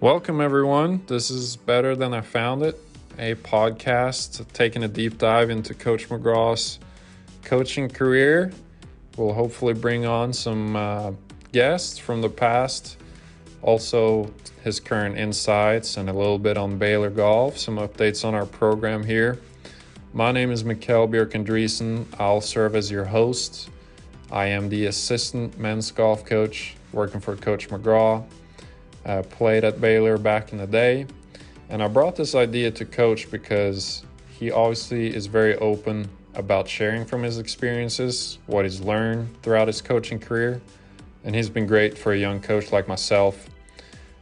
Welcome, everyone. This is Better Than I Found It, a podcast taking a deep dive into Coach McGraw's coaching career. We'll hopefully bring on some guests from the past, also his current insights, and a little bit on Baylor golf, some updates on our program here. My name is Mikkel Bjerch-Andresen. I'll serve as your host. I am the assistant men's golf coach working for Coach McGraw. Played at Baylor back in the day, and I brought this idea to Coach because he obviously is very open about sharing from his experiences, what he's learned throughout his coaching career, and he's been great for a young coach like myself.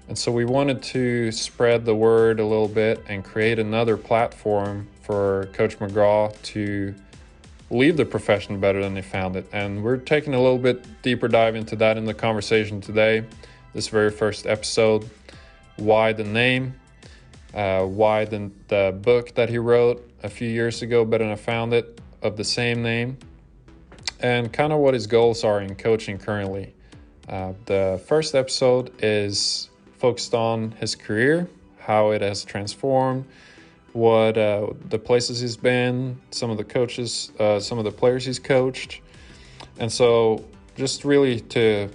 And so we wanted to spread the word a little bit and create another platform for Coach McGraw to leave the profession better than they found it. And we're taking a little bit deeper dive into that in the conversation today. This very first episode, why the name, why the book that he wrote a few years ago, Better Than I Found It, of the same name, and kind of what his goals are in coaching currently. The first episode is focused on his career, how it has transformed, what the places he's been, some of the coaches, some of the players he's coached. And so just really to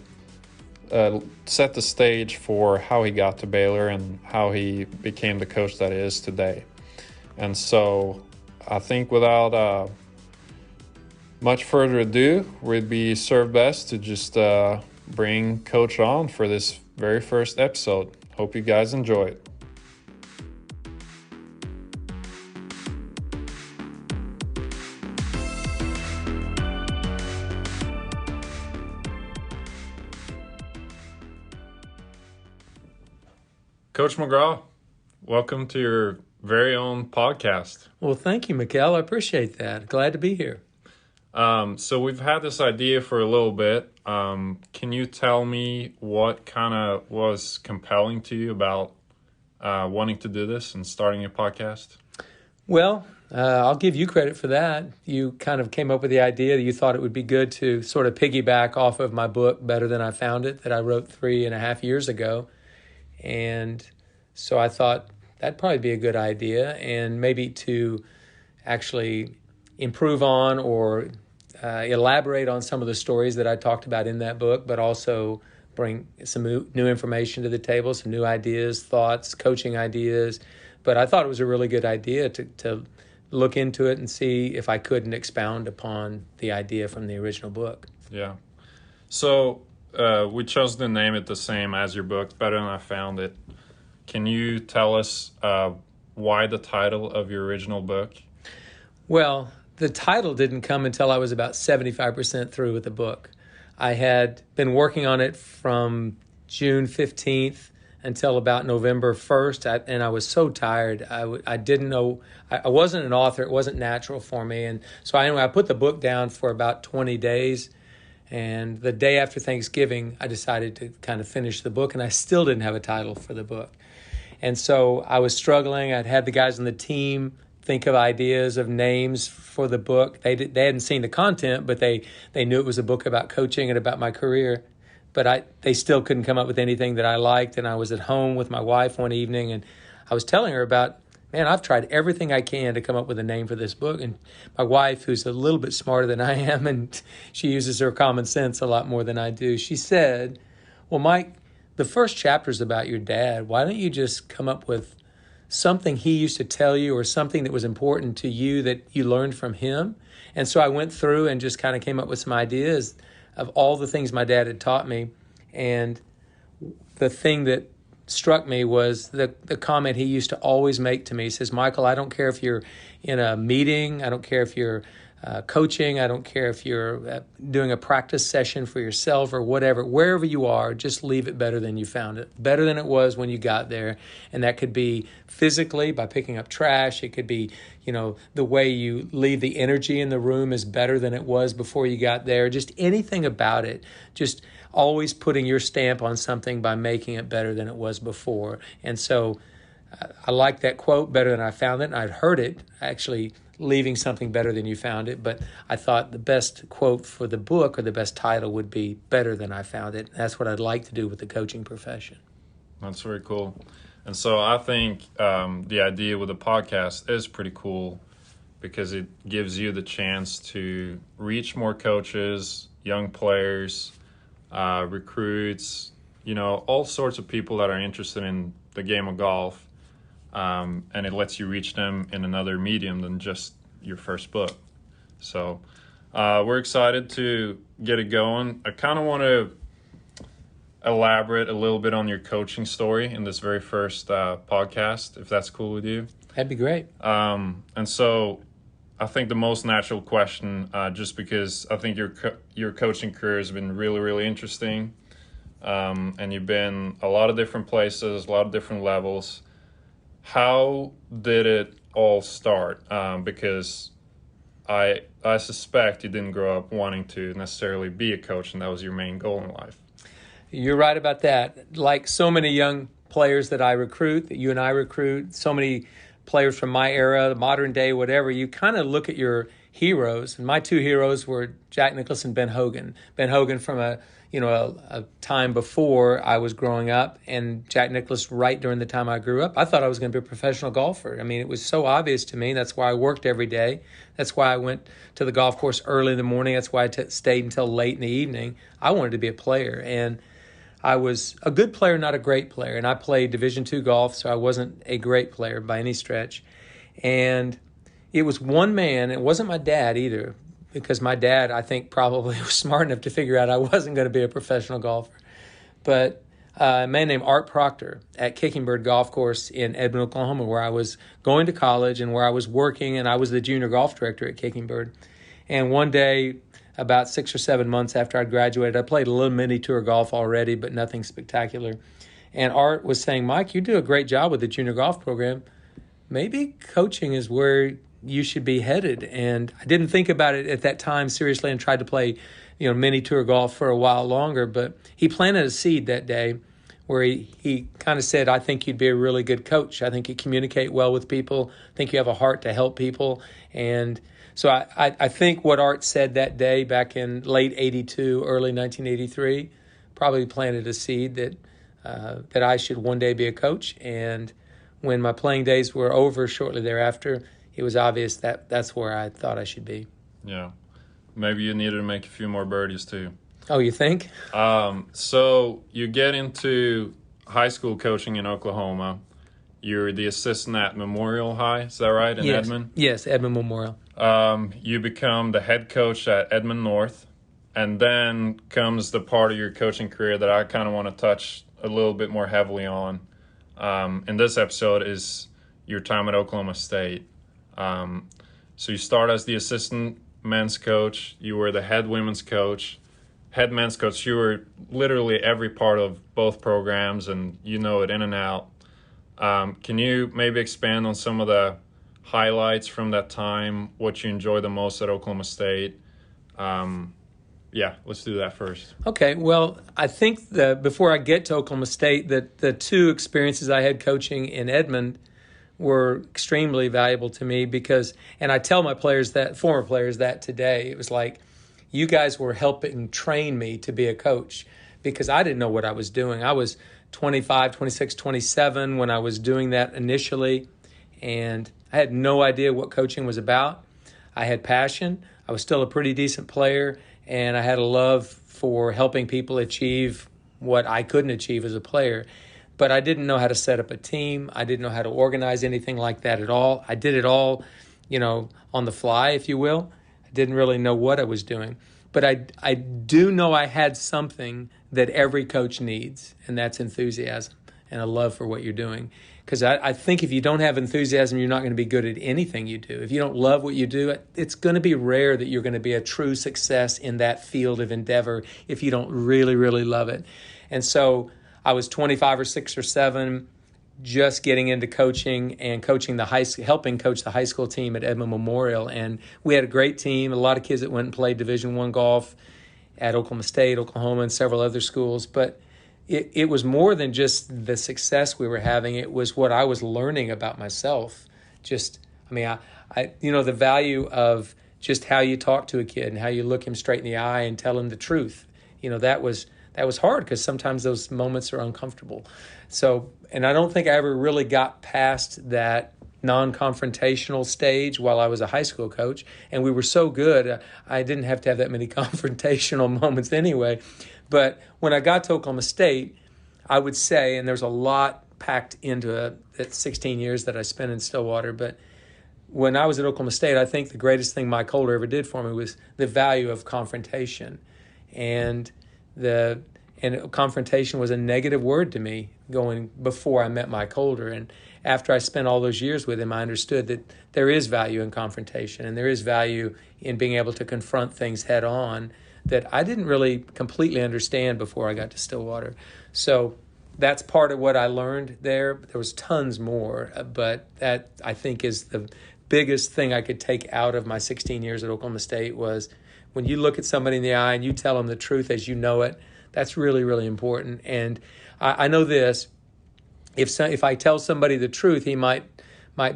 set the stage for how he got to Baylor and how he became the coach that he is today. And so I think without much further ado, we'd be served best to just bring Coach on for this very first episode. Hope you guys enjoy it. Coach McGraw, welcome to your very own podcast. Well, thank you, Mikkel. I appreciate that. Glad to be here. So we've had this idea for a little bit. Can you tell me what kind of was compelling to you about wanting to do this and starting a podcast? Well, I'll give you credit for that. You kind of came up with the idea that you thought it would be good to sort of piggyback off of my book, Better Than I Found It, that I wrote 3.5 years ago. And so I thought that'd probably be a good idea, and maybe to actually improve on or elaborate on some of the stories that I talked about in that book, but also bring some new information to the table, some new ideas, thoughts, coaching ideas. But I thought it was a really good idea to look into it and see if I couldn't expound upon the idea from the original book. Yeah. So we chose to name it the same as your book, Better Than I Found It. Can you tell us why the title of your original book? Well, the title didn't come until I was about 75% through with the book. I had been working on it from June 15th until about November 1st, and I was so tired. I didn't know. I wasn't an author. It wasn't natural for me. And so anyway, I put the book down for about 20 days. And the day after Thanksgiving, I decided to kind of finish the book, and I still didn't have a title for the book. And so I was struggling. I'd had the guys on the team think of ideas of names for the book. They hadn't seen the content, but they knew it was a book about coaching and about my career. But they still couldn't come up with anything that I liked. And I was at home with my wife one evening, and I was telling her about, man, I've tried everything I can to come up with a name for this book. And my wife, who's a little bit smarter than I am, and she uses her common sense a lot more than I do, she said, well, Mike, the first chapter is about your dad. Why don't you just come up with something he used to tell you or something that was important to you that you learned from him? And so I went through and just kind of came up with some ideas of all the things my dad had taught me. And the thing that struck me was the comment he used to always make to me. He says, Michael, I don't care if you're in a meeting. I don't care if you're coaching. I don't care if you're doing a practice session for yourself or whatever. Wherever you are, just leave it better than you found it. Better than it was when you got there. And that could be physically by picking up trash. It could be, the way you leave the energy in the room is better than it was before you got there. Just anything about it. Just always putting your stamp on something by making it better than it was before. And so I like that quote, Better Than I Found It. And I'd heard it actually leaving something better than you found it. But I thought the best quote for the book or the best title would be Better Than I Found It. That's what I'd like to do with the coaching profession. That's very cool. And so I think the idea with the podcast is pretty cool because it gives you the chance to reach more coaches, young players, recruits, all sorts of people that are interested in the game of golf. And it lets you reach them in another medium than just your first book. So we're excited to get it going. I kind of want to elaborate a little bit on your coaching story in this very first podcast, if that's cool with you. That'd be great. And so I think the most natural question, just because I think your coaching career has been really, really interesting, and you've been a lot of different places, a lot of different levels. How did it all start? Because I suspect you didn't grow up wanting to necessarily be a coach, and that was your main goal in life. You're right about that. Like so many young players that I recruit, that you and I recruit, so many players from my era, the modern day, whatever, you kind of look at your heroes. And my two heroes were Jack Nicklaus and Ben Hogan. Ben Hogan from a time before I was growing up, and Jack Nicklaus right during the time I grew up. I thought I was going to be a professional golfer. I mean, it was so obvious to me. That's why I worked every day. That's why I went to the golf course early in the morning. That's why I stayed until late in the evening. I wanted to be a player, and I was a good player, not a great player. And I played Division II golf, so I wasn't a great player by any stretch. And it was one man. It wasn't my dad either, because my dad, I think, probably was smart enough to figure out I wasn't going to be a professional golfer. But a man named Art Proctor at Kickingbird Golf Course in Edmond, Oklahoma, where I was going to college and where I was working, and I was the junior golf director at Kickingbird. And one day, about 6 or 7 months after I'd graduated, I played a little mini tour golf already, but nothing spectacular. And Art was saying, Mike, you do a great job with the junior golf program. Maybe coaching is where you should be headed. And I didn't think about it at that time seriously and tried to play, mini tour golf for a while longer. But he planted a seed that day where he kind of said, I think you'd be a really good coach. I think you communicate well with people. I think you have a heart to help people. And so I think what Art said that day back in late 82, early 1983, probably planted a seed that I should one day be a coach. And when my playing days were over shortly thereafter, it was obvious that that's where I thought I should be. Yeah. Maybe you needed to make a few more birdies too. Oh, you think? So you get into high school coaching in Oklahoma. You're the assistant at Memorial High, is that right, in Edmond? Yes, Edmond Memorial. You become the head coach at Edmond North, and then comes the part of your coaching career that I kind of want to touch a little bit more heavily on. In this episode is your time at Oklahoma State. So you start as the assistant men's coach. You were the head women's coach, head men's coach. You were literally every part of both programs, and you know it in and out. Can you maybe expand on some of the highlights from that time, what you enjoy the most at Oklahoma State? Let's do that first. Okay, well, I think before I get to Oklahoma State, that the two experiences I had coaching in Edmond were extremely valuable to me because, and I tell my players that, former players that today, it was like, you guys were helping train me to be a coach because I didn't know what I was doing. I was 25, 26, 27 when I was doing that initially, and I had no idea what coaching was about. I had passion. I was still a pretty decent player, and I had a love for helping people achieve what I couldn't achieve as a player. But I didn't know how to set up a team. I didn't know how to organize anything like that at all. I did it all, on the fly, if you will. I didn't really know what I was doing. But I do know I had something that every coach needs, and that's enthusiasm and a love for what you're doing. Because I think if you don't have enthusiasm, you're not going to be good at anything you do. If you don't love what you do, it's going to be rare that you're going to be a true success in that field of endeavor if you don't really, really love it. And so I was 25 or 6 or 7, just getting into coaching and coaching helping coach the high school team at Edmond Memorial. And we had a great team, a lot of kids that went and played Division I golf at Oklahoma State, Oklahoma, and several other schools. But it was more than just the success we were having. It was what I was learning about myself. I the value of just how you talk to a kid and how you look him straight in the eye and tell him the truth. That was that was hard because sometimes those moments are uncomfortable. So, and I don't think I ever really got past that non-confrontational stage while I was a high school coach. And we were so good, I didn't have to have that many confrontational moments anyway. But when I got to Oklahoma State, I would say, and there's a lot packed into it, 16 years that I spent in Stillwater, but when I was at Oklahoma State, I think the greatest thing Mike Holder ever did for me was the value of confrontation. And confrontation was a negative word to me going before I met Mike Holder. And after I spent all those years with him, I understood that there is value in confrontation and there is value in being able to confront things head on that I didn't really completely understand before I got to Stillwater. So that's part of what I learned there. There was tons more, but that I think is the biggest thing I could take out of my 16 years at Oklahoma State was when you look at somebody in the eye and you tell them the truth as you know it, that's really, really important. And I know this, if I tell somebody the truth, he might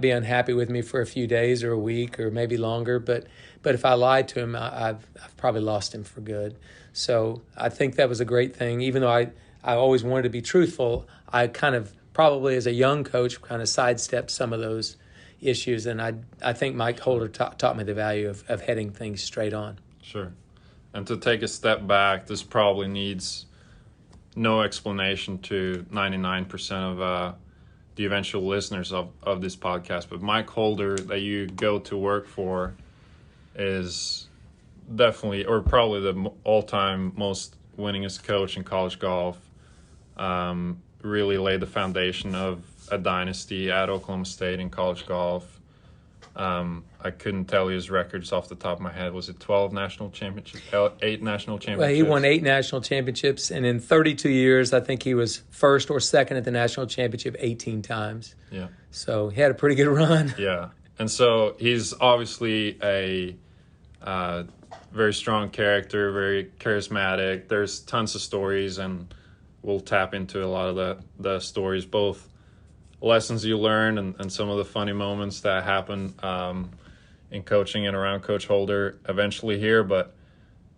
be unhappy with me for a few days or a week or maybe longer, but if I lied to him, I've probably lost him for good. So I think that was a great thing. Even though I always wanted to be truthful, I kind of probably as a young coach kind of sidestepped some of those issues, and I think Mike Holder taught me the value of heading things straight on. Sure. And to take a step back, this probably needs no explanation to 99% of the eventual listeners of this podcast, but Mike Holder that you go to work for is definitely, or probably the all-time most winningest coach in college golf. Really laid the foundation of a dynasty at Oklahoma State in college golf. I couldn't tell you his records off the top of my head. Was it 12 national championships, 8 national championships? Well, he won 8 national championships, and in 32 years, I think he was first or second at the national championship 18 times. Yeah. So he had a pretty good run. Yeah. And so he's obviously a very strong character, very charismatic. There's tons of stories, and we'll tap into a lot of the stories, both lessons you learn and some of the funny moments that happen in coaching and around Coach Holder eventually here. But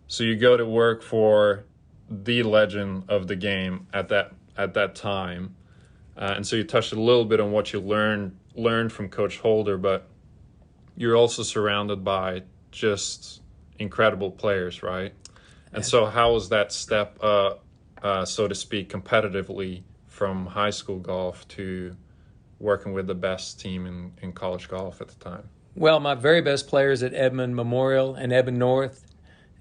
so you go to work for the legend of the game at that time. And so you touched a little bit on what you learned from Coach Holder, but you're also surrounded by just incredible players, right? And so how was that step, so to speak, competitively from high school golf to working with the best team in college golf at the time? Well, my very best players at Edmond Memorial and Edmond North,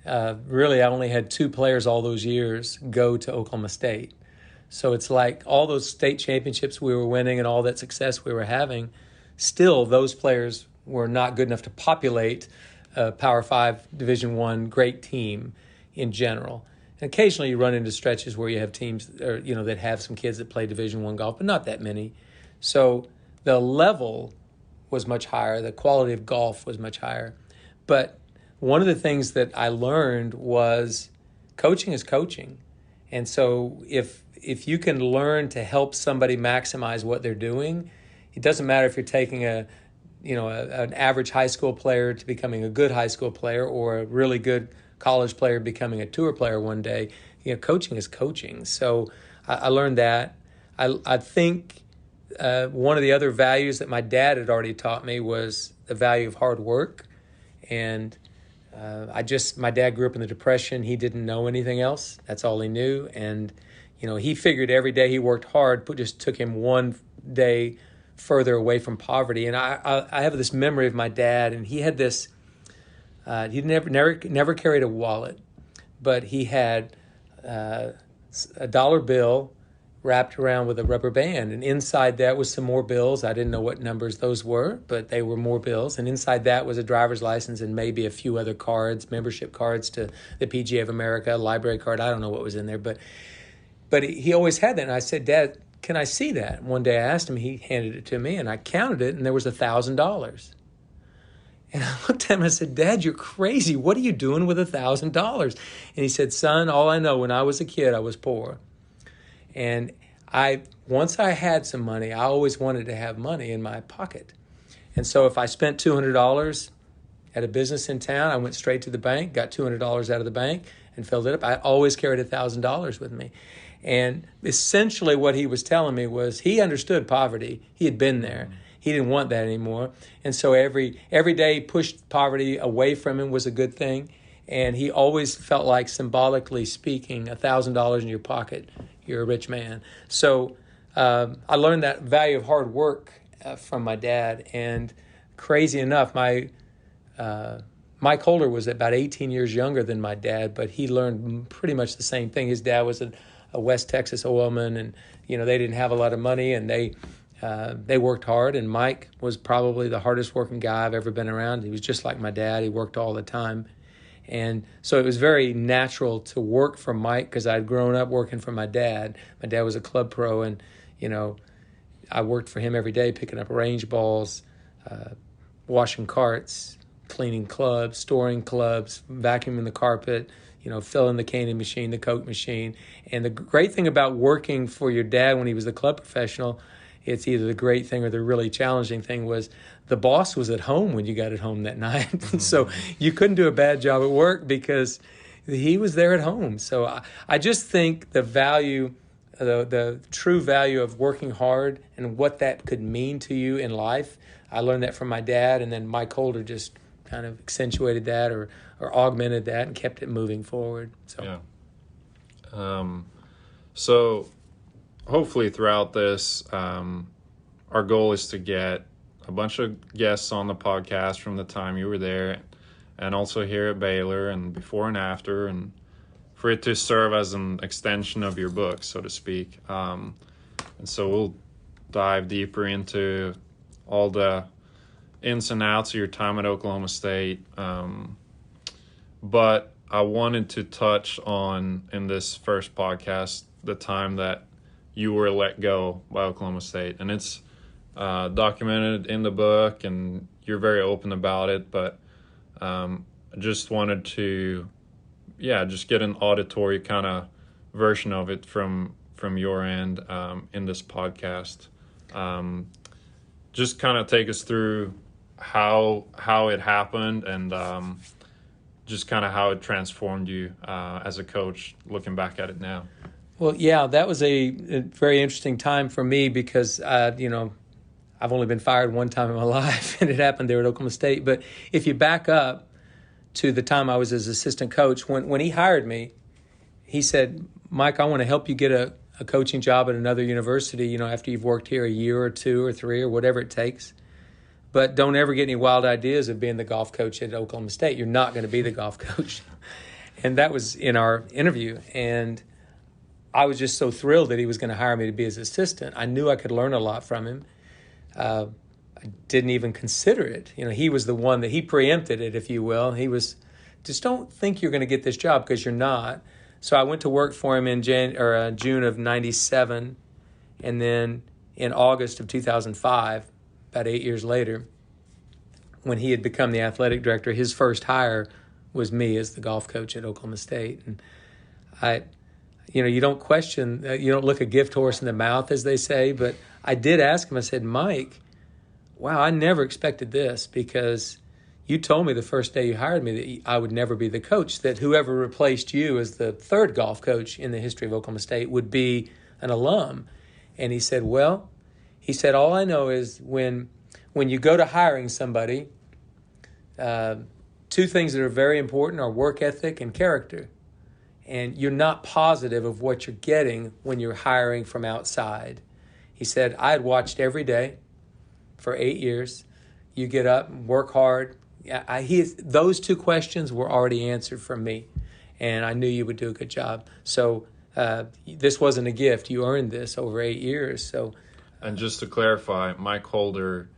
really I only had 2 players all those years go to Oklahoma State. So it's like all those state championships we were winning and all that success we were having, still those players were not good enough to populate a Power 5 Division I great team in general. And occasionally you run into stretches where you have teams that have some kids that play Division I golf, but not that many. So the level was much higher. The quality of golf was much higher. But one of the things that I learned was coaching is coaching. And so if you can learn to help somebody maximize what they're doing, it doesn't matter if you're taking an average high school player to becoming a good high school player or a really good college player becoming a tour player one day. Coaching is coaching. So I learned that. I think one of the other values that my dad had already taught me was the value of hard work. And my dad grew up in the Depression. He didn't know anything else. That's all he knew. And, he figured every day he worked hard, just took him one day further away from poverty. And I have this memory of my dad, and he had this, he never carried a wallet, but he had a dollar bill wrapped around with a rubber band, and inside that was some more bills. I didn't know what numbers those were, but they were more bills. And inside that was a driver's license and maybe a few other cards, membership cards to the PGA of America, library card. I don't know what was in there, but he always had that. And I said, Dad, can I see that? And one day I asked him, he handed it to me, and I counted it, and there was $1,000. And I looked at him and I said, Dad, you're crazy. What are you doing with $1,000? And he said, son, all I know, when I was a kid, I was poor. And once I had some money, I always wanted to have money in my pocket. And so if I spent $200 at a business in town, I went straight to the bank, got $200 out of the bank, and filled it up. I always carried $1,000 with me. And essentially what he was telling me was he understood poverty. He had been there. He didn't want that anymore. And so every day pushed poverty away from him was a good thing. And he always felt like, symbolically speaking, $1,000 in your pocket, you're a rich man. So I learned that value of hard work from my dad. And crazy enough, Mike Holder was about 18 years younger than my dad, but he learned pretty much the same thing. His dad was a West Texas oilman, and they didn't have a lot of money, and they worked hard. And Mike was probably the hardest working guy I've ever been around. He was just like my dad. He worked all the time. And so it was very natural to work for Mike because I'd grown up working for my dad. My dad was a club pro, and I worked for him every day, picking up range balls, washing carts, cleaning clubs, storing clubs, vacuuming the carpet, filling the canning machine, the Coke machine. And the great thing about working for your dad when he was the club professional, it's either the great thing or the really challenging thing, was the boss was at home when you got at home that night. So you couldn't do a bad job at work because he was there at home. So I just think the value, the true value of working hard and what that could mean to you in life, I learned that from my dad, and then Mike Holder just kind of accentuated that or augmented that and kept it moving forward. So, so hopefully throughout this, our goal is to get a bunch of guests on the podcast from the time you were there, and also here at Baylor and before and after, and for it to serve as an extension of your book, so to speak. And so we'll dive deeper into all the ins and outs of your time at Oklahoma State. But I wanted to touch on, in this first podcast, the time that you were let go by Oklahoma State. And it's documented in the book, and you're very open about it. But I just wanted to, just get an auditory kind of version of it from your end in this podcast. Just kind of take us through how it happened, and just kind of how it transformed you as a coach, looking back at it now. Well, yeah, that was a very interesting time for me because, I've only been fired one time in my life, and it happened there at Oklahoma State. But if you back up to the time I was his assistant coach, when he hired me, he said, "Mike, I want to help you get a coaching job at another university, after you've worked here a year or two or three or whatever it takes. But don't ever get any wild ideas of being the golf coach at Oklahoma State. You're not going to be the golf coach." And that was in our interview. And I was just so thrilled that he was going to hire me to be his assistant. I knew I could learn a lot from him. I didn't even consider it. He was the one that he preempted it, if you will. He was, just don't think you're going to get this job because you're not. So I went to work for him in June of '97, and then in August of 2005, about 8 years later, when he had become the athletic director, his first hire was me as the golf coach at Oklahoma State. And you don't question, you don't look a gift horse in the mouth, as they say, but I did ask him, I said, "Mike, wow, I never expected this, because you told me the first day you hired me that I would never be the coach, that whoever replaced you as the third golf coach in the history of Oklahoma State would be an alum." And he said, "Well," he said, "all I know is when you go to hiring somebody, two things that are very important are work ethic and character. And you're not positive of what you're getting when you're hiring from outside." He said, "I had watched every day for 8 years. You get up and work hard." Those two questions were already answered from me, and I knew you would do a good job. So this wasn't a gift. You earned this over 8 years. So, and just to clarify, Mike Holder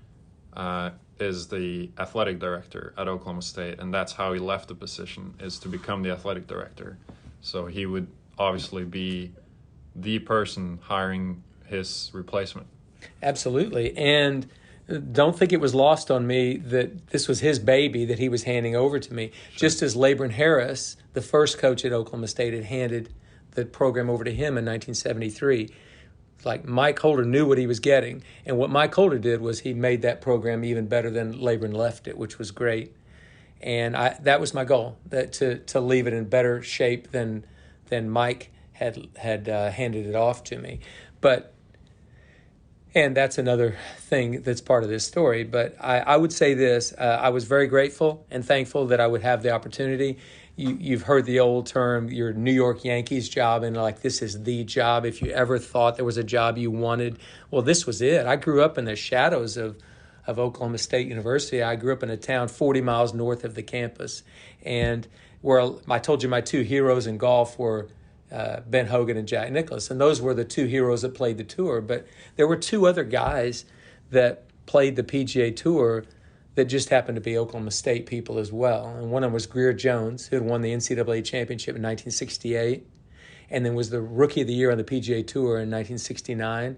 is the athletic director at Oklahoma State, and that's how he left the position, is to become the athletic director. So he would obviously be the person hiring his replacement. Absolutely. And don't think it was lost on me that this was his baby that he was handing over to me. Sure. Just as Labron Harris, the first coach at Oklahoma State, had handed the program over to him in 1973. Like, Mike Holder knew what he was getting. And what Mike Holder did was he made that program even better than Labron left it, which was great. And that was my goal, that to leave it in better shape than Mike had handed it off to me. And that's another thing that's part of this story. But I would say this, I was very grateful and thankful that I would have the opportunity. You've heard the old term, your New York Yankees job, and like, this is the job. If you ever thought there was a job you wanted, well, this was it. I grew up in the shadows of Oklahoma State University. I grew up in a town 40 miles north of the campus. And where I told you my two heroes in golf were Ben Hogan and Jack Nicklaus, and those were the two heroes that played the tour. But there were two other guys that played the PGA Tour that just happened to be Oklahoma State people as well. And one of them was Greer Jones, who had won the NCAA championship in 1968, and then was the Rookie of the Year on the PGA Tour in 1969,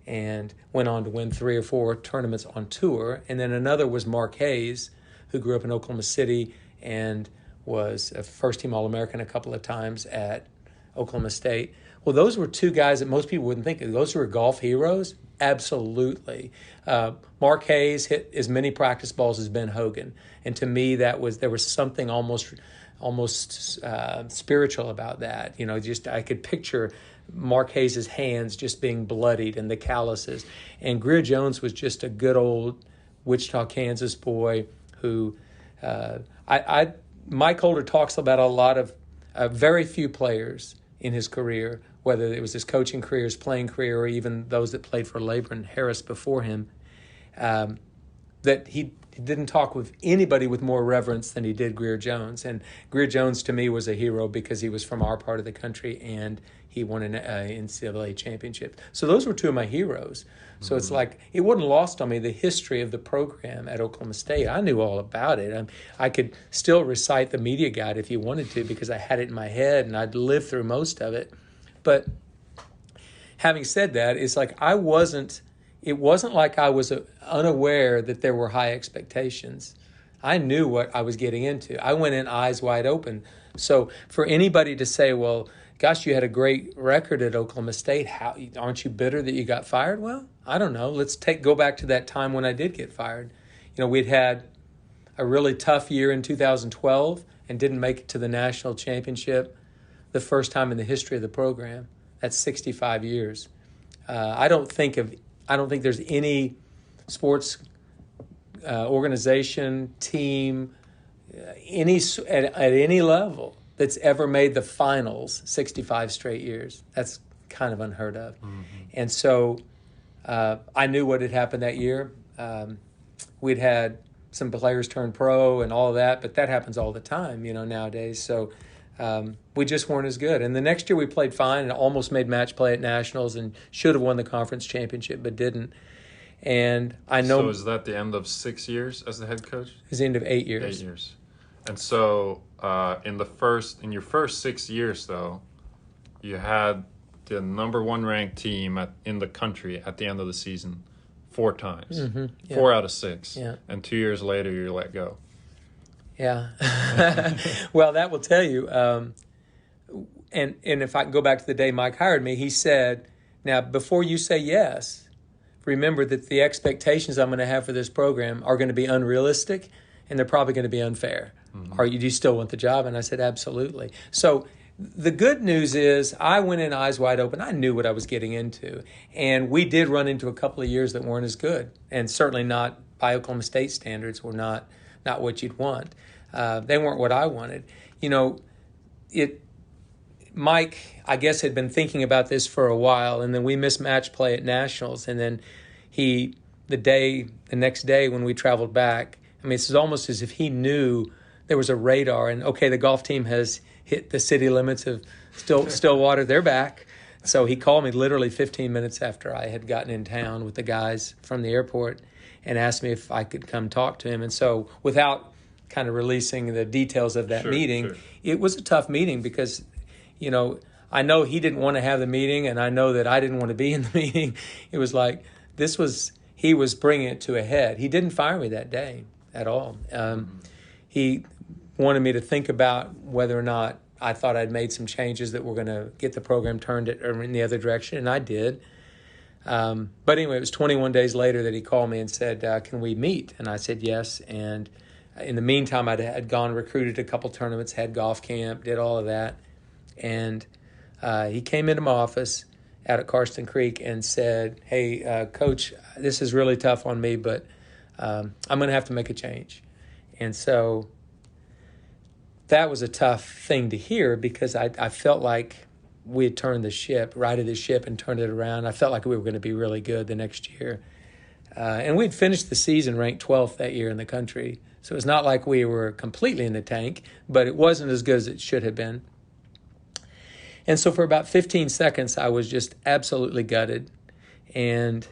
and went on to win 3 or 4 tournaments on tour. And then another was Mark Hayes, who grew up in Oklahoma City and was a first-team All-American a couple of times at Oklahoma State. Well, those were two guys that most people wouldn't think of. Those were golf heroes. Absolutely. Mark Hayes hit as many practice balls as Ben Hogan. And to me, there was something almost spiritual about that. You know, just I could picture Mark Hayes' hands just being bloodied and the calluses. And Greer Jones was just a good old Wichita, Kansas boy who Mike Holder talks about a lot of very few players in his career, whether it was his coaching career, his playing career, or even those that played for Labor and Harris before him, that he didn't talk with anybody with more reverence than he did Greer Jones. And Greer Jones, to me, was a hero because he was from our part of the country and he won an NCAA championship. So those were two of my heroes. So it's like, it wasn't lost on me, the history of the program at Oklahoma State. I knew all about it. I could still recite the media guide if you wanted to because I had it in my head and I'd lived through most of it. But having said that, it's like it wasn't like I was unaware that there were high expectations. I knew what I was getting into. I went in eyes wide open. So for anybody to say, well, gosh, you had a great record at Oklahoma State, aren't you bitter that you got fired? Well, I don't know. Let's go back to that time when I did get fired. You know, we'd had a really tough year in 2012 and didn't make it to the national championship the first time in the history of the program. That's 65 years. I don't think there's any sports organization, team, at any level that's ever made the finals 65 straight years. That's kind of unheard of. Mm-hmm. And so I knew what had happened that year. We'd had some players turn pro and all of that, but that happens all the time, nowadays. So we just weren't as good. And the next year we played fine and almost made match play at Nationals and should have won the conference championship, but didn't. And I know. So is that the end of 6 years as the head coach? It's the end of 8 years. 8 years. And so in your first 6 years, though, you had the number 1 ranked team in the country at the end of the season 4 times. Mm-hmm. Yeah. 4 out of 6. Yeah. And 2 years later, you're let go. Yeah. Well, that will tell you. And if I can go back to the day Mike hired me, he said, now, before you say yes, remember that the expectations I'm going to have for this program are going to be unrealistic and they're probably going to be unfair. Mm-hmm. Do you still want the job? And I said, absolutely. So the good news is I went in eyes wide open. I knew what I was getting into. And we did run into a couple of years that weren't as good, and certainly not by Oklahoma State standards were not what you'd want. They weren't what I wanted. Mike, I guess, had been thinking about this for a while, and then we missed match play at Nationals, and then the next day when we traveled back, I mean, it's almost as if he knew there was a radar, and okay, the golf team has hit the city limits of Stillwater, they're back. So he called me literally 15 minutes after I had gotten in town with the guys from the airport and asked me if I could come talk to him. And so without kind of releasing the details of that meeting, it was a tough meeting because, I know he didn't want to have the meeting and I know that I didn't want to be in the meeting. It was like he was bringing it to a head. He didn't fire me that day at all. He wanted me to think about whether or not I thought I'd made some changes that were going to get the program turned in the other direction, and I did. But anyway, it was 21 days later that he called me and said, can we meet? And I said yes, and In the meantime, had gone recruited a couple tournaments, had golf camp, did all of that. And he came into my office out at Karsten Creek and said, hey, Coach, this is really tough on me, but I'm going to have to make a change. And so that was a tough thing to hear because I felt like we had turned the ship, righted the ship and turned it around. I felt like we were going to be really good the next year. And we'd finished the season ranked 12th that year in the country. So it's not like we were completely in the tank, but it wasn't as good as it should have been. And so for about 15 seconds, I was just absolutely gutted. And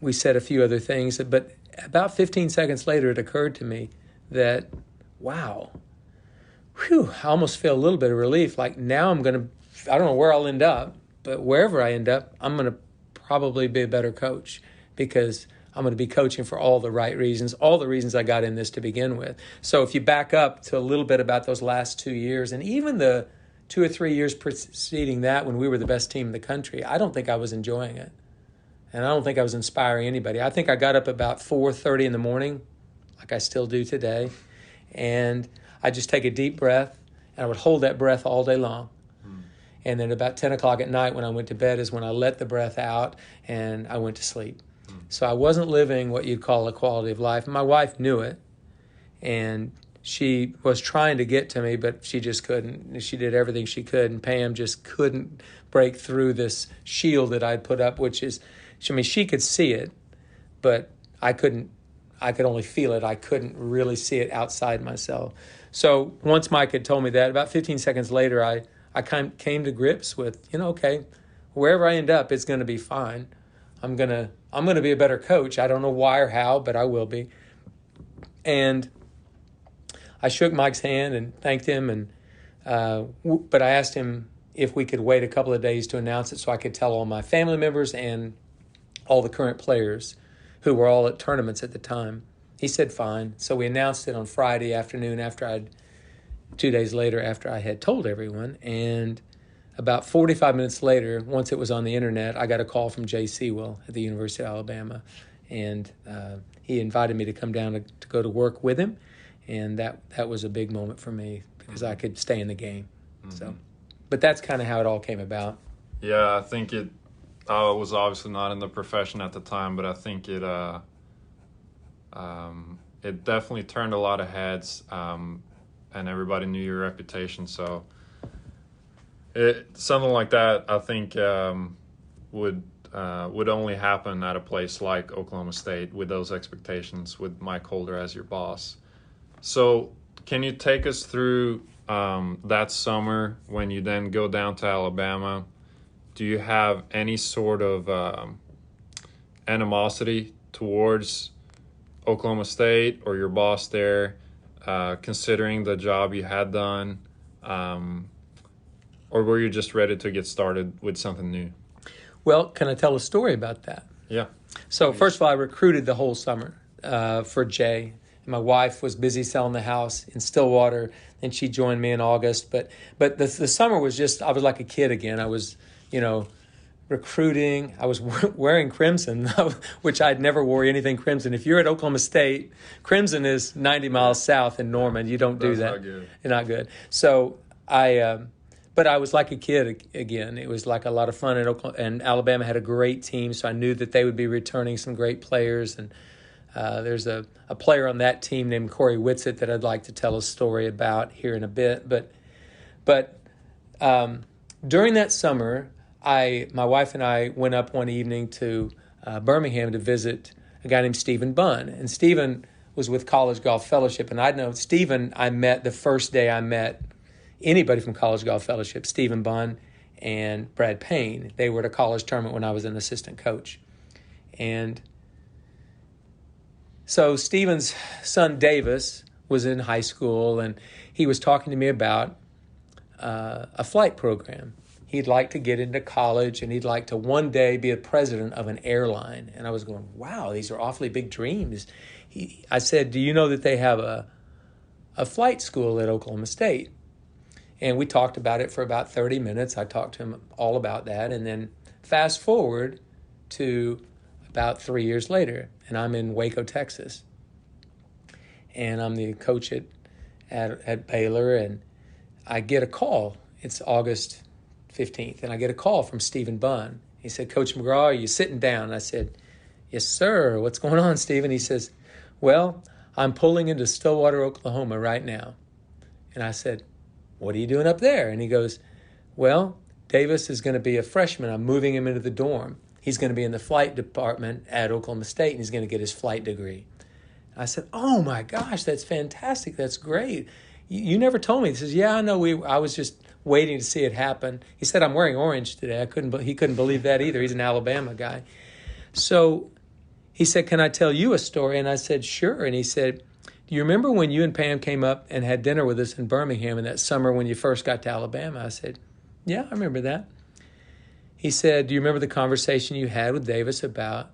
we said a few other things. But about 15 seconds later, it occurred to me that, wow, I almost feel a little bit of relief. Like now I don't know where I'll end up, but wherever I end up, I'm going to probably be a better coach because I'm going to be coaching for all the right reasons, all the reasons I got in this to begin with. So if you back up to a little bit about those last 2 years and even the 2 or 3 years preceding that when we were the best team in the country, I don't think I was enjoying it. And I don't think I was inspiring anybody. I think I got up about 4:30 in the morning, like I still do today, and I'd just take a deep breath, and I would hold that breath all day long. And then about 10 o'clock at night when I went to bed is when I let the breath out and I went to sleep. So I wasn't living what you'd call a quality of life. My wife knew it, and she was trying to get to me, but she just couldn't. She did everything she could, and Pam just couldn't break through this shield that I'd put up, which is, she could see it, but I couldn't. I could only feel it. I couldn't really see it outside myself. So once Mike had told me that, about 15 seconds later, I came to grips with, okay, wherever I end up, it's going to be fine. I'm gonna be a better coach. I don't know why or how, but I will be. And I shook Mike's hand and thanked him, and but I asked him if we could wait a couple of days to announce it so I could tell all my family members and all the current players who were all at tournaments at the time. He said fine. So we announced it on Friday afternoon 2 days later after I had told everyone. And about 45 minutes later, once it was on the internet, I got a call from Jay Sewell at the University of Alabama. And he invited me to come down to go to work with him. And that was a big moment for me because I could stay in the game. Mm-hmm. So, but that's kind of how it all came about. Yeah, I think I was obviously not in the profession at the time, but I think it definitely turned a lot of heads, and everybody knew your reputation. So something like that, I think, would only happen at a place like Oklahoma State with those expectations, with Mike Holder as your boss. So can you take us through that summer when you then go down to Alabama? Do you have any sort of animosity towards Oklahoma State or your boss there, considering the job you had done? Or were you just ready to get started with something new? Well, can I tell a story about that? Yeah. So first of all, I recruited the whole summer for Jay. My wife was busy selling the house in Stillwater, and she joined me in August. But the summer was just, I was like a kid again. I was, recruiting. I was wearing crimson, which I'd never wore anything crimson. If you're at Oklahoma State, crimson is 90 miles south in Norman. You don't do that. That's not good. You're not good. So but I was like a kid again. It was like a lot of fun. And Alabama had a great team, so I knew that they would be returning some great players. And there's a player on that team named Corey Whitsitt that I'd like to tell a story about here in a bit. But during that summer, my wife and I went up one evening to Birmingham to visit a guy named Stephen Bunn. And Stephen was with College Golf Fellowship. And I'd known Stephen, I met the first day I met anybody from College Golf Fellowship, Stephen Bunn and Brad Payne. They were at a college tournament when I was an assistant coach. And so Stephen's son, Davis, was in high school, and he was talking to me about a flight program. He'd like to get into college, and he'd like to one day be a president of an airline. And I was going, wow, these are awfully big dreams. I said, do you know that they have a flight school at Oklahoma State? And we talked about it for about 30 minutes. I talked to him all about that. And then fast forward to about 3 years later, and I'm in Waco, Texas. and I'm the coach at Baylor, and I get a call. It's August 15th, and I get a call from Stephen Bunn. He said, "Coach McGraw, are you sitting down?" And I said, "Yes, sir. What's going on, Stephen?" He says, "Well, I'm pulling into Stillwater, Oklahoma right now." And I said, "What are you doing up there?" And he goes, "Well, Davis is going to be a freshman. I'm moving him into the dorm. He's going to be in the flight department at Oklahoma State, and he's going to get his flight degree." I said, "Oh my gosh, that's fantastic. That's great. You never told me." He says, "Yeah, I know. I was just waiting to see it happen." He said, "I'm wearing orange today." He couldn't believe that either. He's an Alabama guy. So he said, "Can I tell you a story?" And I said, "Sure." And he said, "Do you remember when you and Pam came up and had dinner with us in Birmingham in that summer when you first got to Alabama?" I said, "Yeah, I remember that." He said, "Do you remember the conversation you had with Davis about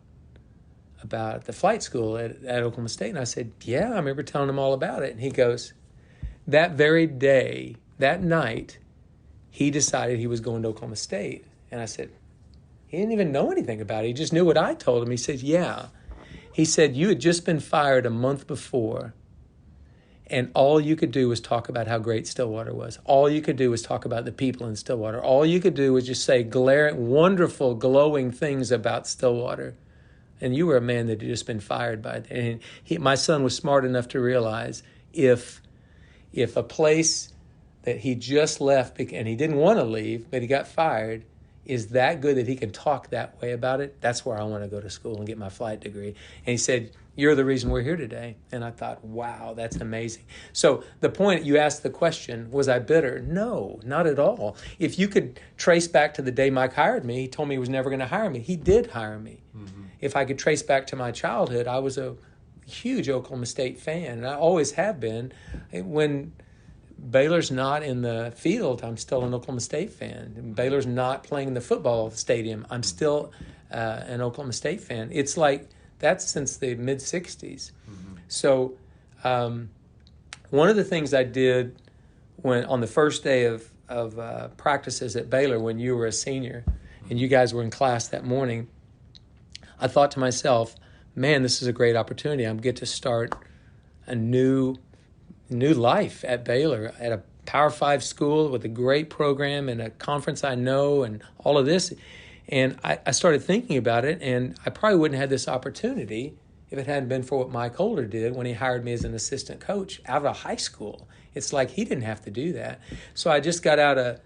the flight school at Oklahoma State?" And I said, "Yeah, I remember telling him all about it." And he goes, "That very day, that night, he decided he was going to Oklahoma State." And I said, "He didn't even know anything about it. He just knew what I told him." He said, "Yeah." He said, "You had just been fired a month before, and all you could do was talk about how great Stillwater was. All you could do was talk about the people in Stillwater. All you could do was just say wonderful, glowing things about Stillwater. And you were a man that had just been fired by it." And my son was smart enough to realize if a place that he just left and he didn't want to leave, but he got fired, is that good that he can talk that way about it, that's where I want to go to school and get my flight degree. And he said, "You're the reason we're here today." And I thought, wow, that's amazing. So the point, you asked the question, was I bitter? No, not at all. If you could trace back to the day Mike hired me, he told me he was never going to hire me. He did hire me. Mm-hmm. If I could trace back to my childhood, I was a huge Oklahoma State fan, and I always have been. When Baylor's not in the field, I'm still an Oklahoma State fan. And Baylor's not playing in the football stadium, I'm still an Oklahoma State fan. It's like that's since the mid-'60s. Mm-hmm. So one of the things I did on the first day of practices at Baylor when you were a senior and you guys were in class that morning, I thought to myself, man, this is a great opportunity. I get to start a new life at Baylor, at a Power 5 school with a great program and a conference I know and all of this. And I started thinking about it, and I probably wouldn't have had this opportunity if it hadn't been for what Mike Holder did when he hired me as an assistant coach out of high school. It's like he didn't have to do that. So I just got out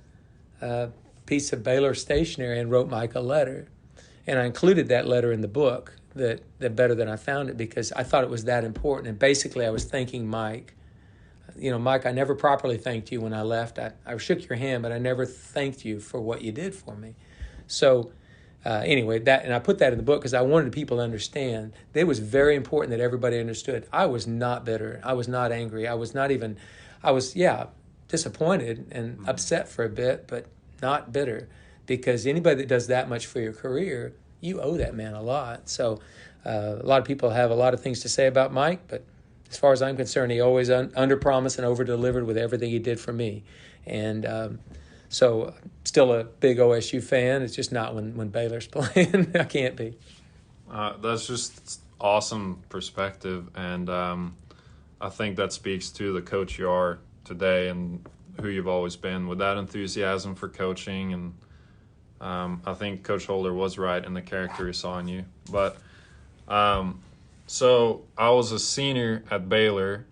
a piece of Baylor stationery and wrote Mike a letter. And I included that letter in the book, that Better Than I Found It, because I thought it was that important. And basically I was thanking Mike. You know, Mike, I never properly thanked you when I left. I shook your hand, but I never thanked you for what you did for me. So anyway, and I put that in the book because I wanted people to understand that it was very important that everybody understood. I was not bitter. I was not angry. I was disappointed and upset for a bit, but not bitter, because anybody that does that much for your career, you owe that man a lot. So a lot of people have a lot of things to say about Mike, but as far as I'm concerned, he always under-promised and over-delivered with everything he did for me. And so still a big OSU fan. It's just not when Baylor's playing. I can't be. That's just awesome perspective. And I think that speaks to the coach you are today and who you've always been, with that enthusiasm for coaching. And I think Coach Holder was right in the character he saw in you. But so I was a senior at Baylor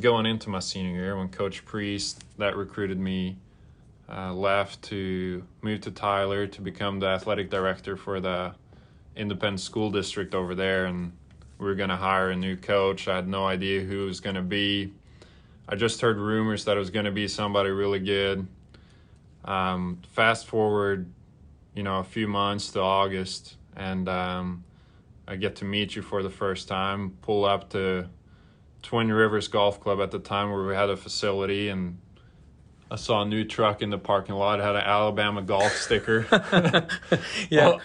going into my senior year when Coach Priest, that recruited me, left to move to Tyler to become the athletic director for the independent school district over there. And we were going to hire a new coach. I had no idea who it was going to be. I just heard rumors that it was going to be somebody really good. Fast forward, a few months to August, and I get to meet you for the first time, pull up to Twin Rivers Golf Club at the time where we had a facility, and I saw a new truck in the parking lot. It had an Alabama golf sticker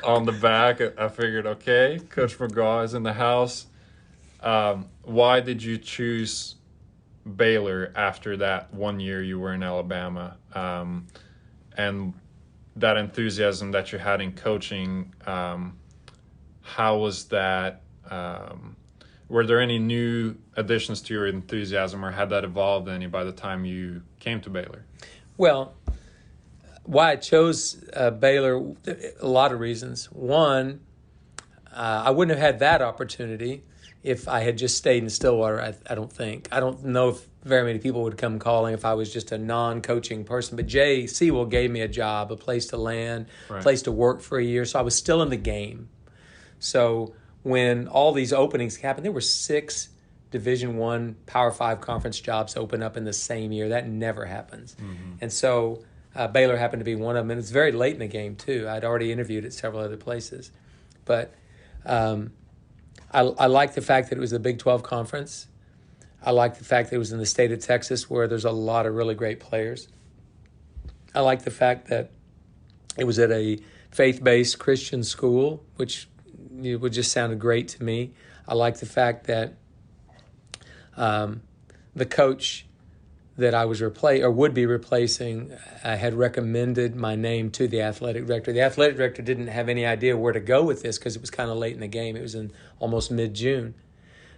on the back. I figured, okay, Coach McGraw is in the house. Why did you choose Baylor after that 1 year you were in Alabama? And that enthusiasm that you had in coaching, how was that were there any new additions to your enthusiasm, or had that evolved any by the time you came to Baylor? Well, why I chose Baylor, a lot of reasons. One, I wouldn't have had that opportunity if I had just stayed in Stillwater, I don't think. I don't know if very many people would come calling if I was just a non-coaching person. But Jay Sewell gave me a job, a place to land, a place to work for a year. So I was still in the game. So when all these openings happened, there were 6 Division I Power 5 conference jobs open up in the same year. That never happens. Mm-hmm. And so Baylor happened to be one of them. And it's very late in the game, too. I'd already interviewed at several other places. But I like the fact that it was the Big 12 conference. I like the fact that it was in the state of Texas, where there's a lot of really great players. I like the fact that it was at a faith-based Christian school, which would just sounded great to me. I like the fact that the coach that I was would be replacing had recommended my name to the athletic director. The athletic director didn't have any idea where to go with this because it was kind of late in the game. It was in almost mid-June.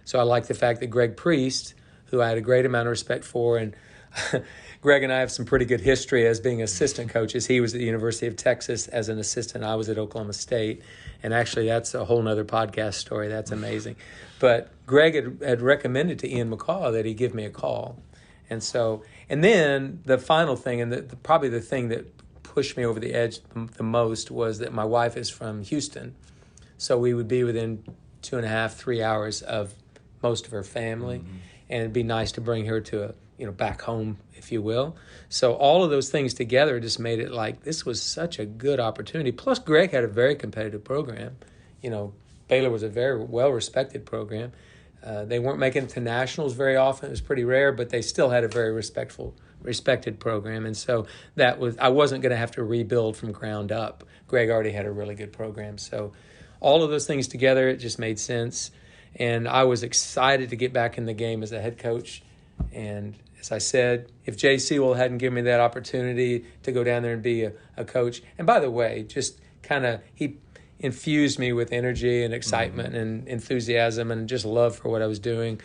So I like the fact that Greg Priest, who I had a great amount of respect for, and Greg and I have some pretty good history as being assistant coaches. He was at the University of Texas as an assistant. I was at Oklahoma State. And actually, that's a whole nother podcast story. That's amazing. But Greg had recommended to Ian McCaw that he give me a call. And then the final thing, and probably the thing that pushed me over the edge the most, was that my wife is from Houston. So we would be within 2.5, 3 hours of most of her family. Mm-hmm. And it'd be nice to bring her to back home, if you will. So all of those things together just made it like this was such a good opportunity. Plus, Greg had a very competitive program. Baylor was a very well-respected program. They weren't making it to nationals very often. It was pretty rare, but they still had a very respected program. And so I wasn't going to have to rebuild from ground up. Greg already had a really good program. So all of those things together, it just made sense. And I was excited to get back in the game as a head coach. And as I said, if Jay Sewell hadn't given me that opportunity to go down there and be a coach, and by the way, just he infused me with energy and excitement and enthusiasm and just love for what I was doing.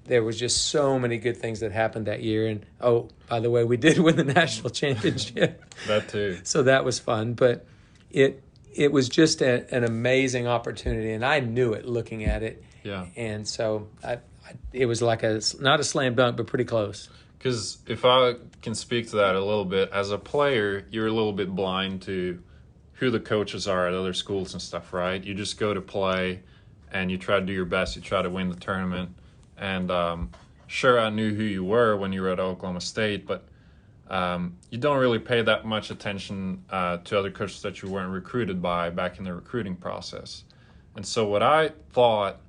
There was just so many good things that happened that year. And, oh, by the way, we did win the national championship. That too. So that was fun. But it was just an amazing opportunity, and I knew it looking at it. Yeah. And so it was like not a slam dunk, but pretty close. Because if I can speak to that a little bit, as a player, you're a little bit blind to who the coaches are at other schools and stuff, right? You just go to play, and you try to do your best. You try to win the tournament. And sure, I knew who you were when you were at Oklahoma State, but you don't really pay that much attention to other coaches that you weren't recruited by back in the recruiting process. And so what I thought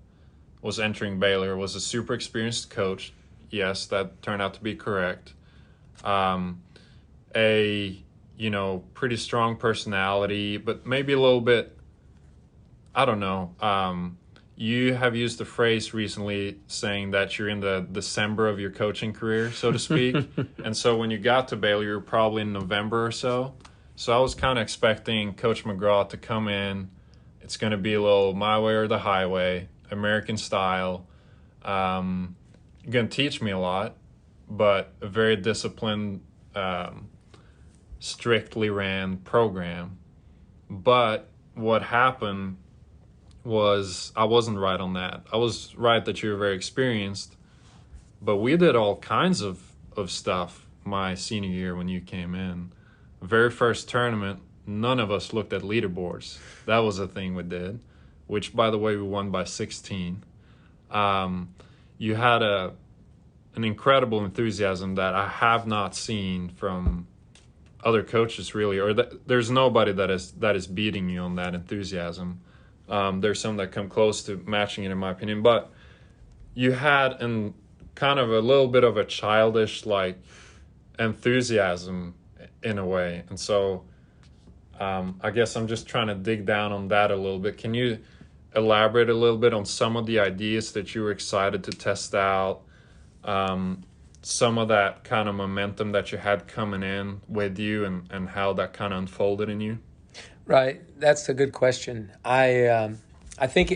was entering Baylor was a super experienced coach. Yes, that turned out to be correct. Pretty strong personality, but maybe a little bit, I don't know. You have used the phrase recently saying that you're in the December of your coaching career, so to speak. And so when you got to Baylor, you were probably in November or so. So I was kind of expecting Coach McGraw to come in. It's going to be a little my way or the highway, American style. You're going to teach me a lot, but a very disciplined, strictly ran program. But what happened was I wasn't right on that. I was right that you were very experienced, but we did all kinds of stuff my senior year when you came in. Very first tournament, none of us looked at leaderboards. That was a thing we did, which, by the way, we won by 16. You had an incredible enthusiasm that I have not seen from other coaches, really, or there's nobody that is beating you on that enthusiasm. There's some that come close to matching it, in my opinion, but you had kind of a little bit of a childish enthusiasm in a way. And so I guess I'm just trying to dig down on that a little bit. Can you elaborate a little bit on some of the ideas that you were excited to test out, some of that kind of momentum that you had coming in with you, and how that kind of unfolded in you? Right. That's a good question. I think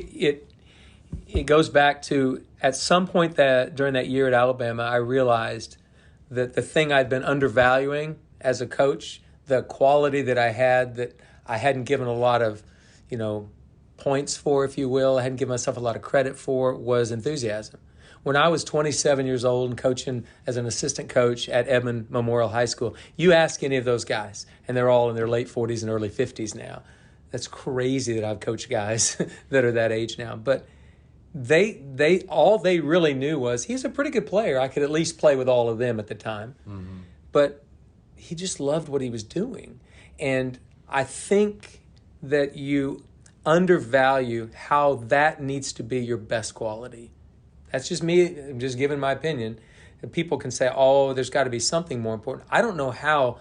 it goes back to, at some point that during that year at Alabama, I realized that the thing I'd been undervaluing as a coach, the quality that I had that I hadn't given a lot of, points for, if you will, I hadn't given myself a lot of credit for, was enthusiasm. When I was 27 years old and coaching as an assistant coach at Edmond Memorial High School, you ask any of those guys, and they're all in their late 40s and early 50s now. That's crazy that I've coached guys that are that age now. But they all they really knew was he's a pretty good player. I could at least play with all of them at the time. Mm-hmm. But he just loved what he was doing. And I think that you undervalue how that needs to be your best quality. That's just me. I'm just giving my opinion. And people can say, oh, there's got to be something more important. I don't know how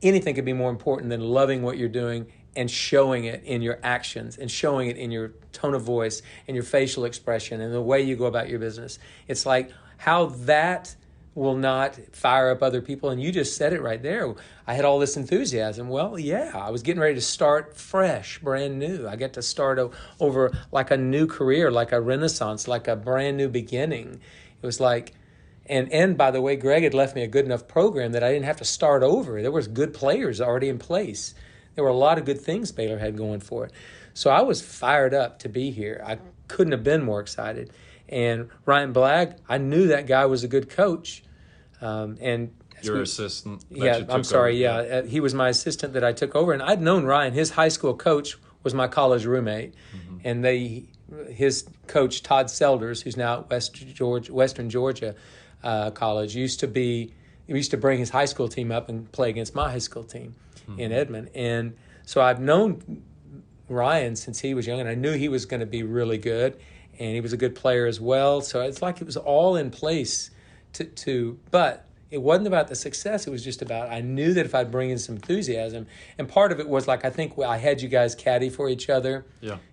anything could be more important than loving what you're doing and showing it in your actions and showing it in your tone of voice and your facial expression and the way you go about your business. It's like how that will not fire up other people. And you just said it right there. I had all this enthusiasm. Well, yeah, I was getting ready to start fresh, brand new. I get to start over like a new career, like a renaissance, like a brand new beginning. It was like, and by the way, Greg had left me a good enough program that I didn't have to start over. There was good players already in place. There were a lot of good things Baylor had going for it. So I was fired up to be here. I couldn't have been more excited. And Ryan Blagg, I knew that guy was a good coach. And your assistant. Yeah, I'm sorry. Yeah, he was my assistant that I took over, and I'd known Ryan. His high school coach was my college roommate, and his coach Todd Selders, who's now at Western Georgia College, used to bring his high school team up and play against my high school team in Edmond, and so I've known Ryan since he was young, and I knew he was going to be really good, and he was a good player as well. So it's like it was all in place. But it wasn't about the success. It was just about, I knew that if I'd bring in some enthusiasm, and part of it was like, I think I had you guys caddy for each other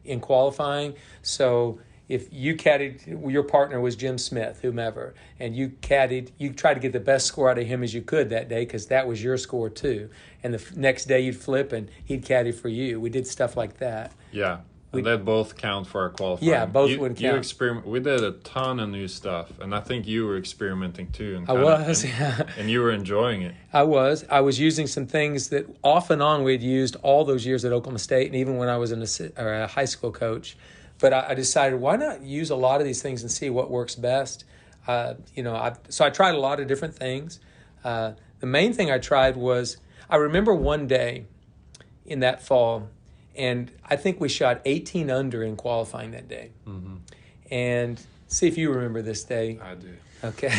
in qualifying. So if you caddied, your partner was Jim Smith, whomever, and you caddied, you tried to get the best score out of him as you could that day because that was your score too. And the next day you'd flip and he'd caddy for you. We did stuff like that. Yeah. And that both count for our qualifying. Yeah, both would count. We did a ton of new stuff, and I think you were experimenting too. And and you were enjoying it. I was. I was using some things that off and on we'd used all those years at Oklahoma State, and even when I was a high school coach. But I decided, why not use a lot of these things and see what works best? So I tried a lot of different things. The main thing I tried was, I remember one day in that fall, and I think we shot 18 under in qualifying that day. Mm-hmm. And see if you remember this day. I do. Okay.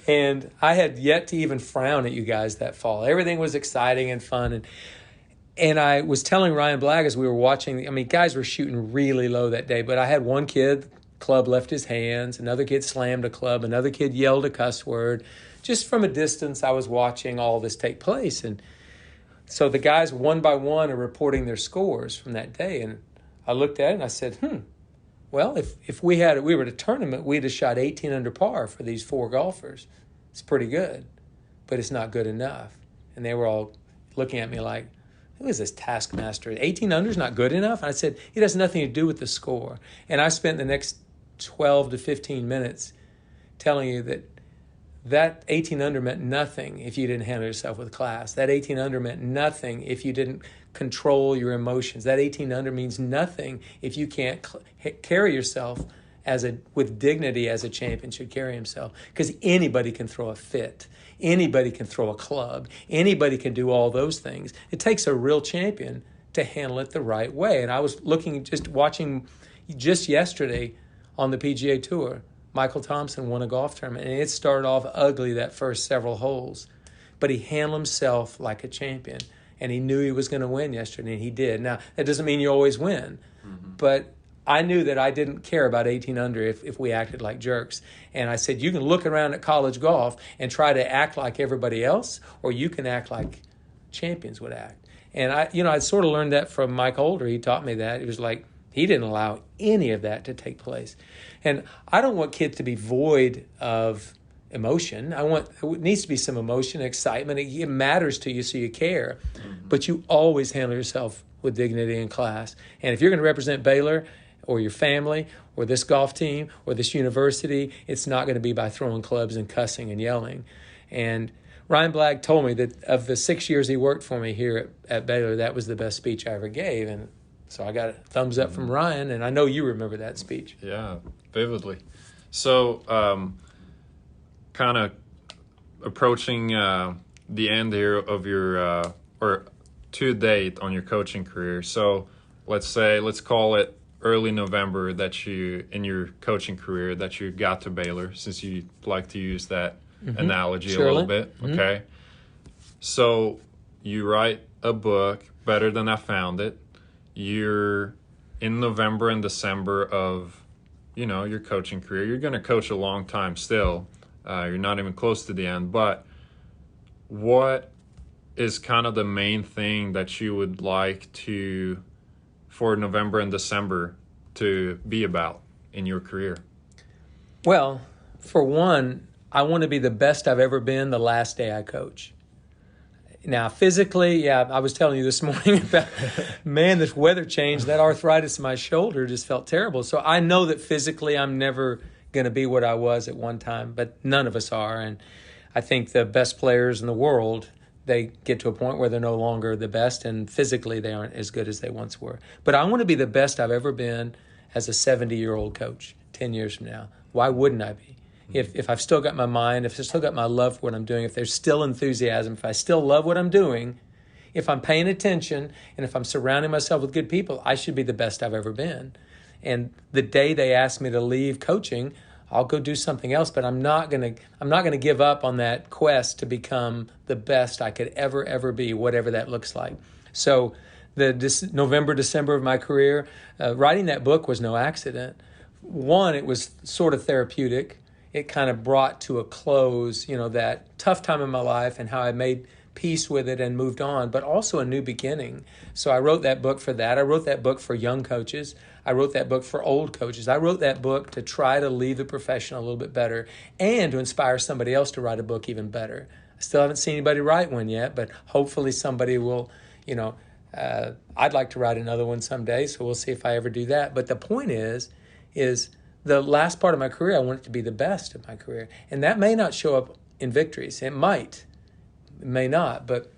And I had yet to even frown at you guys that fall. Everything was exciting and fun. And I was telling Ryan Blagg as we were watching, guys were shooting really low that day, but I had one kid, club left his hands, another kid slammed a club, another kid yelled a cuss word. Just from a distance, I was watching all this take place. And so the guys one by one are reporting their scores from that day. And I looked at it and I said, well, if we were at a tournament, we'd have shot 18 under par for these four golfers. It's pretty good, but it's not good enough. And they were all looking at me like, who is this taskmaster? 18 under is not good enough? And I said, it has nothing to do with the score. And I spent the next 12 to 15 minutes telling you that 18 under meant nothing if you didn't handle yourself with class. That 18 under meant nothing if you didn't control your emotions. That 18 under means nothing if you can't carry yourself with dignity as a champion should carry himself. Because anybody can throw a fit. Anybody can throw a club. Anybody can do all those things. It takes a real champion to handle it the right way. And I was watching just yesterday on the PGA Tour. Michael Thompson won a golf tournament, and it started off ugly that first several holes. But he handled himself like a champion, and he knew he was going to win yesterday, and he did. Now, that doesn't mean you always win, but I knew that I didn't care about 18 under if we acted like jerks. And I said, you can look around at college golf and try to act like everybody else, or you can act like champions would act. And I sort of learned that from Mike Holder. He taught me that. It was like, he didn't allow any of that to take place. And I don't want kids to be void of emotion. It needs to be some emotion, excitement. It matters to you, so you care. But you always handle yourself with dignity and class. And if you're going to represent Baylor or your family or this golf team or this university. It's not going to be by throwing clubs and cussing and yelling. And Ryan Black told me that of the 6 years he worked for me here at Baylor, that was the best speech I ever gave. And so I got a thumbs up from Ryan, and I know you remember that speech. Yeah, vividly. So kind of approaching the end here of your or to date on your coaching career. So let's call it early November that you, in your coaching career, that you got to Baylor, since you like to use that analogy a little bit. Okay. So you write a book, Better Than I Found It. You're in November and December of, your coaching career. You're going to coach a long time still. You're not even close to the end. But what is kind of the main thing that you would like for November and December to be about in your career? Well, for one, I want to be the best I've ever been the last day I coach. Now, physically, I was telling you this morning about, man, this weather change, that arthritis in my shoulder just felt terrible. So I know that physically I'm never going to be what I was at one time, but none of us are. And I think the best players in the world, they get to a point where they're no longer the best, and physically they aren't as good as they once were. But I want to be the best I've ever been as a 70-year-old coach 10 years from now. Why wouldn't I be? If I've still got my mind, if I've still got my love for what I'm doing, if there's still enthusiasm, if I still love what I'm doing, if I'm paying attention, and if I'm surrounding myself with good people, I should be the best I've ever been. And the day they ask me to leave coaching, I'll go do something else, but I'm not gonna give up on that quest to become the best I could ever be, whatever that looks like. So the November, December of my career, writing that book was no accident. One, it was sort of therapeutic. It kind of brought to a close, that tough time in my life and how I made peace with it and moved on, but also a new beginning. So I wrote that book for that. I wrote that book for young coaches. I wrote that book for old coaches. I wrote that book to try to leave the profession a little bit better and to inspire somebody else to write a book even better. I still haven't seen anybody write one yet, but hopefully somebody will, I'd like to write another one someday, so we'll see if I ever do that. But the point is the last part of my career, I want it to be the best of my career. And that may not show up in victories. It might. It may not. But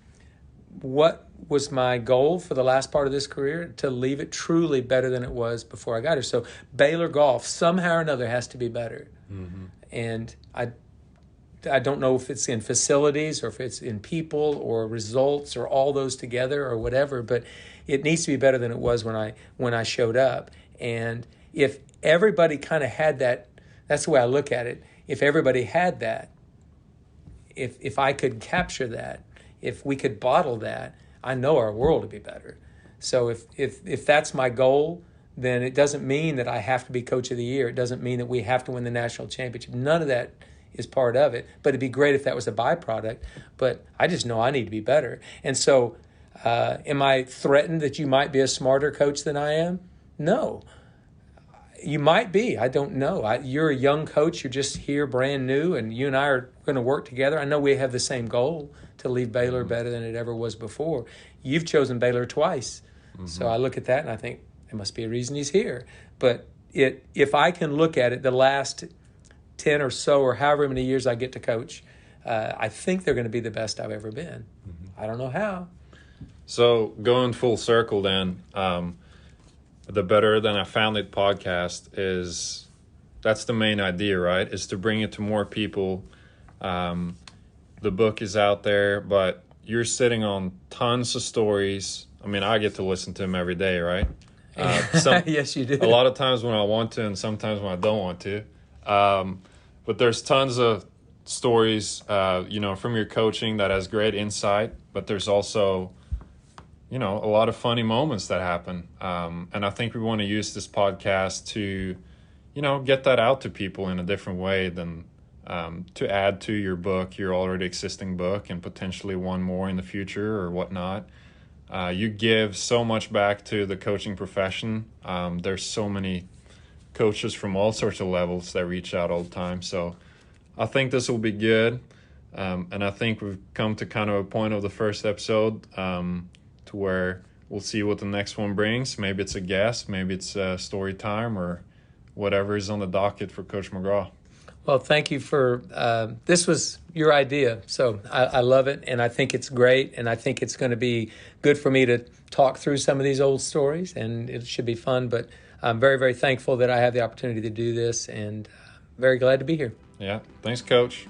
what was my goal for the last part of this career? To leave it truly better than it was before I got here. So Baylor golf, somehow or another, has to be better. And I don't know if it's in facilities or if it's in people or results or all those together or whatever, but it needs to be better than it was when I showed up. And if everybody kind of had that, that's the way I look at it. If everybody had that, if I could capture that, if we could bottle that, I know our world would be better. So if that's my goal, then it doesn't mean that I have to be coach of the year. It doesn't mean that we have to win the national championship. None of that is part of it. But it'd be great if that was a byproduct. But I just know I need to be better. And so am I threatened that you might be a smarter coach than I am? No. You might be. I don't know. You're a young coach. You're just here brand new, and you and I are going to work together. I know we have the same goal, to leave Baylor better than it ever was before. You've chosen Baylor twice. So I look at that and I think there must be a reason he's here. But if I can look at it the last 10 or so or however many years I get to coach, I think they're going to be the best I've ever been. I don't know how. So going full circle then, the Better Than I Found It podcast that's the main idea, right? Is to bring it to more people. The book is out there, but you're sitting on tons of stories. I mean, I get to listen to them every day, right? Yes, you do. A lot of times when I want to and sometimes when I don't want to. But there's tons of stories, from your coaching that has great insight, but there's also a lot of funny moments that happen. And I think we want to use this podcast to, get that out to people in a different way than to add to your book, your already existing book, and potentially one more in the future or whatnot. You give so much back to the coaching profession. There's so many coaches from all sorts of levels that reach out all the time. So I think this will be good. And I think we've come to kind of a point of the first episode to where we'll see what the next one brings. Maybe it's a guest, maybe it's story time, or whatever is on the docket for Coach McGraw. Well, thank you for this was your idea, so I love it, and I think it's great, and I think it's going to be good for me to talk through some of these old stories, and it should be fun. But I'm very, very thankful that I have the opportunity to do this, and very glad to be here. Yeah, thanks, Coach.